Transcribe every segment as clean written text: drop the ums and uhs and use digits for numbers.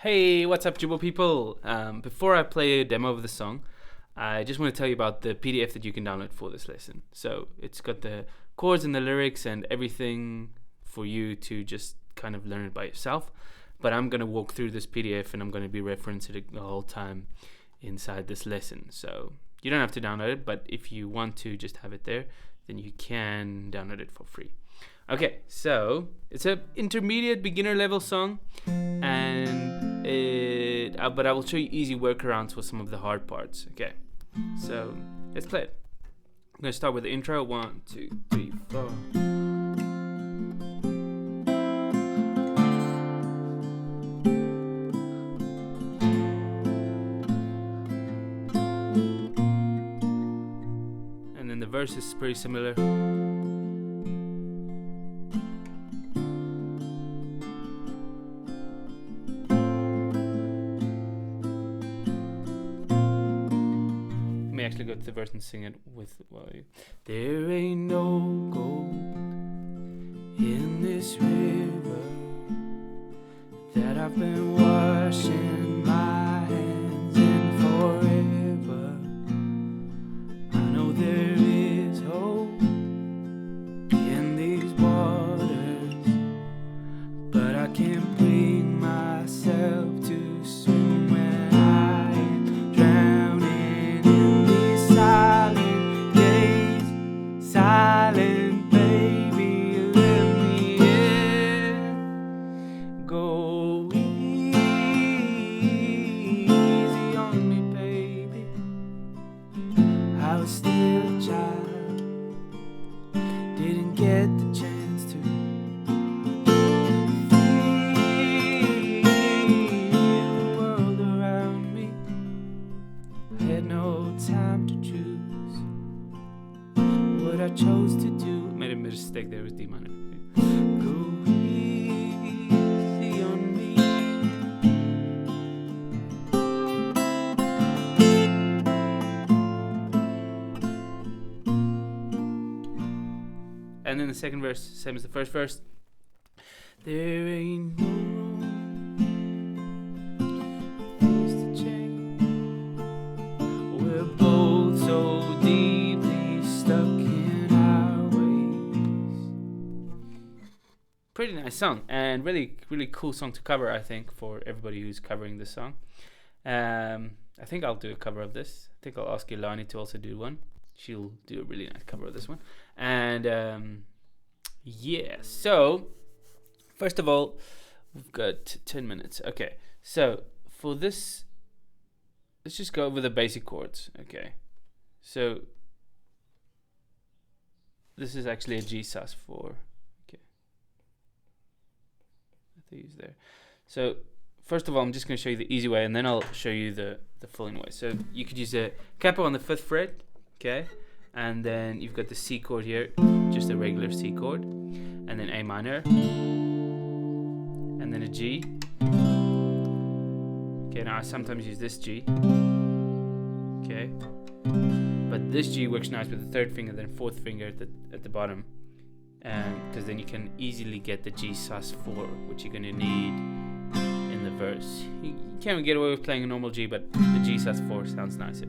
Hey, what's up, Jooba people? Before I play a demo of the song, I just want to tell you about the PDF that you can download for this lesson. So it's got the chords and the lyrics and everything for you to just kind of learn it by yourself. But I'm going to walk through this PDF and I'm going to be referencing it the whole time inside this lesson. So you don't have to download it, but if you want to just have it there, then you can download it for free. Okay, so it's an intermediate beginner level song, and but I will show you easy workarounds for some of the hard parts. Okay, so let's play it. I'm gonna start with the intro. 1, 2, 3, 4. And then the verse is pretty similar. Actually go to the verse and sing it with there ain't no gold in this river that I've been washing my hands in forever. I know there is hope in these waters, but I can't bring myself to swim when I am drowning. Silent days, silent baby, let me in. Go easy on me, baby. I was still a child, didn't get the chance to feel the world around me. I had no time to choose what I chose to do. Made a mistake there with D minor. Go easy on me. And then the second verse, same as the first verse. There ain't no things to change. We're both so deeply stuck in our ways. Pretty nice song, and really cool song to cover, I think, for everybody who's covering this song. I think I'll do a cover of this. I think I'll ask Ilani to also do one. She'll do a really nice cover of this one. And yeah, so first of all, we've got 10 minutes. Okay, so for this, let's just go over the basic chords. Okay, so this is actually a G sus4. Okay, I think it's there. So first of all, I'm just going to show you the easy way, and then I'll show you the following way. So you could use a capo on the 5th fret, okay, and then you've got the C chord here, just a regular C chord, and then A minor, and then a G. Okay, now I sometimes use this G. Okay, but this G works nice with the 3rd finger, then 4th finger at the bottom, because then you can easily get the G sus4, which you're gonna need in the verse. You can't get away with playing a normal G, but the G sus4 sounds nicer.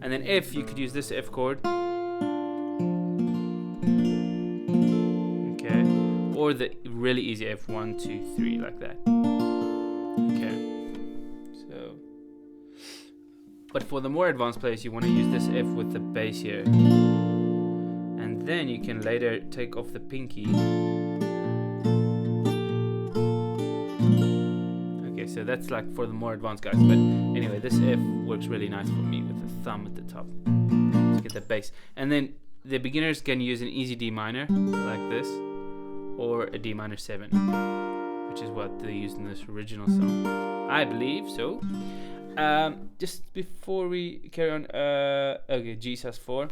And then F, you could use this F chord. Okay, or the really easy F, 1, 2, 3, like that. Okay. But for the more advanced players, you want to use this F with the bass here. And then you can later take off the pinky. Okay, so that's like for the more advanced guys. But anyway, this F works really nice for me with the thumb at the top to get the bass. And then the beginners can use an easy D minor, like this, or a D minor 7, which is what they used in this original song. I believe so. Just before we carry on, okay, G sus4,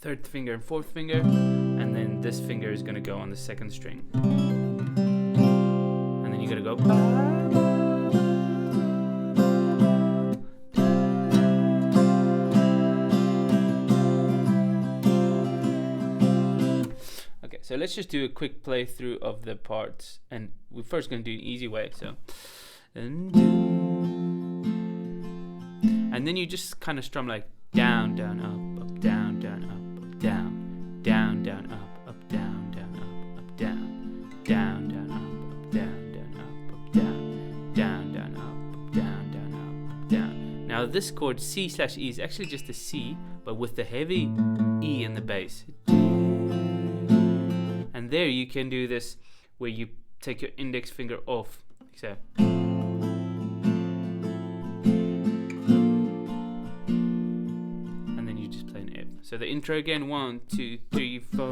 3rd finger and 4th finger, and then this finger is gonna go on the 2nd string, and then you're gonna go. Okay, so let's just do a quick playthrough of the parts, and we're first gonna do an easy way. So and then you just kind of strum like down, down, up, down, down, up, down, down, down, up, down, down, up, down, down, down, up, down, down, up, down, down, down, up, down, down, up, down. Now this chord C/E is actually just a C, but with the heavy E in the bass. And there you can do this where you take your index finger off, so. And then you just play an F. So the intro again, 1, 2, 3, 4.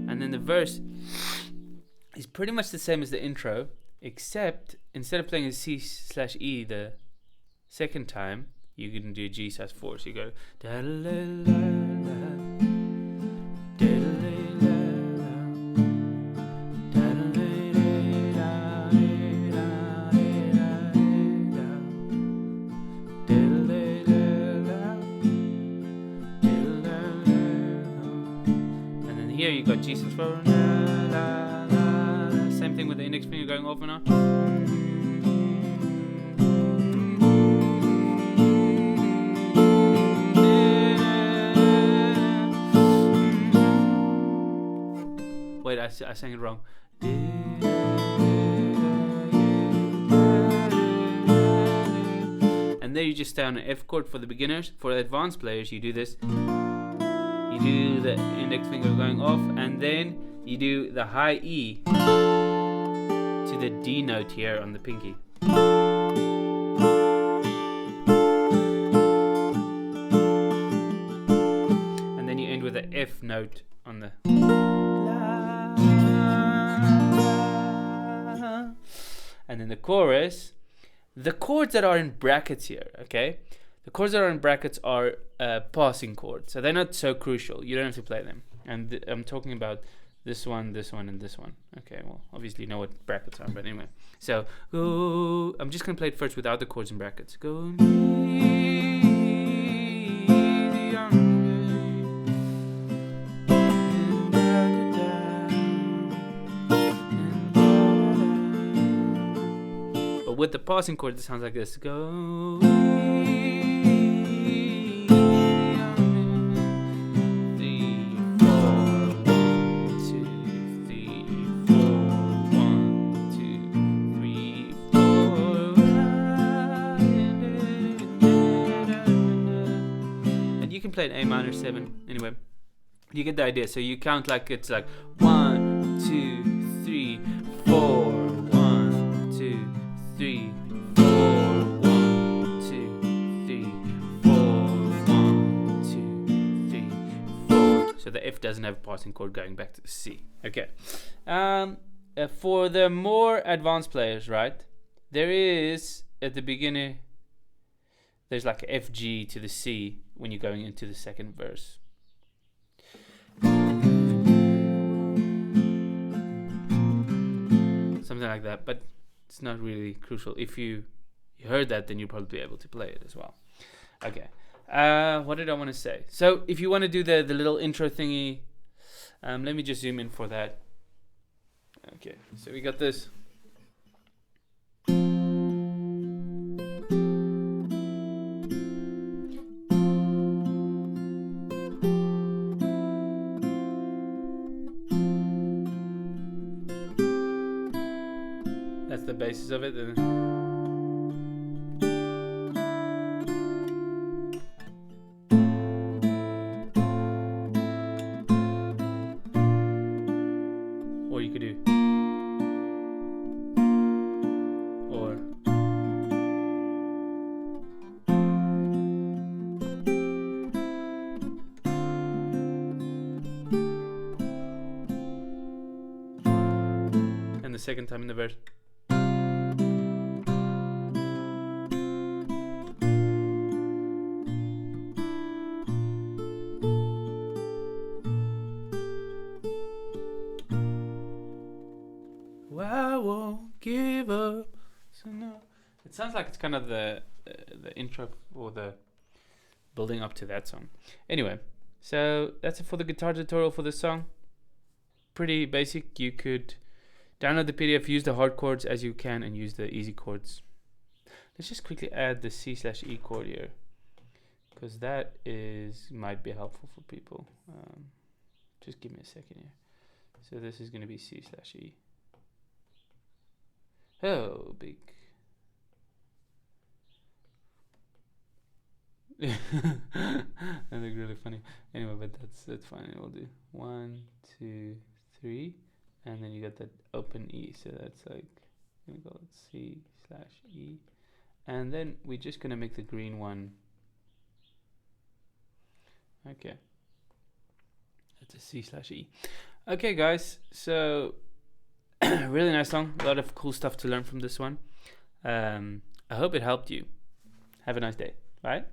And then the verse is pretty much the same as the intro, except instead of playing a C/E the second time, you can do G/4. So you go da la la la, da la la la, da la la la, da la la la, and then here you got G/4. Same thing with the index finger going off and on. Wait, I sang it wrong. And there you just stay on an F chord for the beginners. For the advanced players, you do this. You do the index finger going off, and then you do the high E to the D note here on the pinky. And then you end with the F note on the la. And then the chorus, the chords that are in brackets here, okay? The chords that are in brackets are passing chords, so they're not so crucial. You don't have to play them. And I'm talking about this one, and this one. Okay, well, obviously you know what brackets are, but anyway. So, go. I'm just going to play it first without the chords and brackets. Go. But with the passing chord, it sounds like this. Go. Play an A minor 7. Anyway, you get the idea. So you count like it's like 1, 2, 3, 4. 1, 2, 3, 4. 1, 2, 3, 4. 1, 2, 3, 4. So the F doesn't have a passing chord going back to the C. Okay. For the more advanced players, right? There is at the beginning. There's like F G to the C when you're going into the second verse. Something like that, but it's not really crucial. If you heard that, then you'll probably be able to play it as well. Okay. What did I want to say? So if you want to do the little intro thingy, let me just zoom in for that. Okay, so we got this. That's the basis of it. Or you could do. Or. And the second time in the verse. I won't give up. So no. It sounds like it's kind of the the intro or the building up to that song. Anyway, so that's it for the guitar tutorial for this song. Pretty basic. You could download the PDF, use the hard chords as you can, and use the easy chords. Let's just quickly add the C/E chord here, because that might be helpful for people. Just give me a second here. So this is going to be C/E. Oh, big. That looked really funny. Anyway, but that's fine. It will do 1, 2, 3, and then you got that open E. So that's like, I'm gonna call it C/E, and then we're just gonna make the green one. Okay, that's a C/E. Okay, guys. So really nice song. A lot of cool stuff to learn from this one. I hope it helped you. Have a nice day. Bye.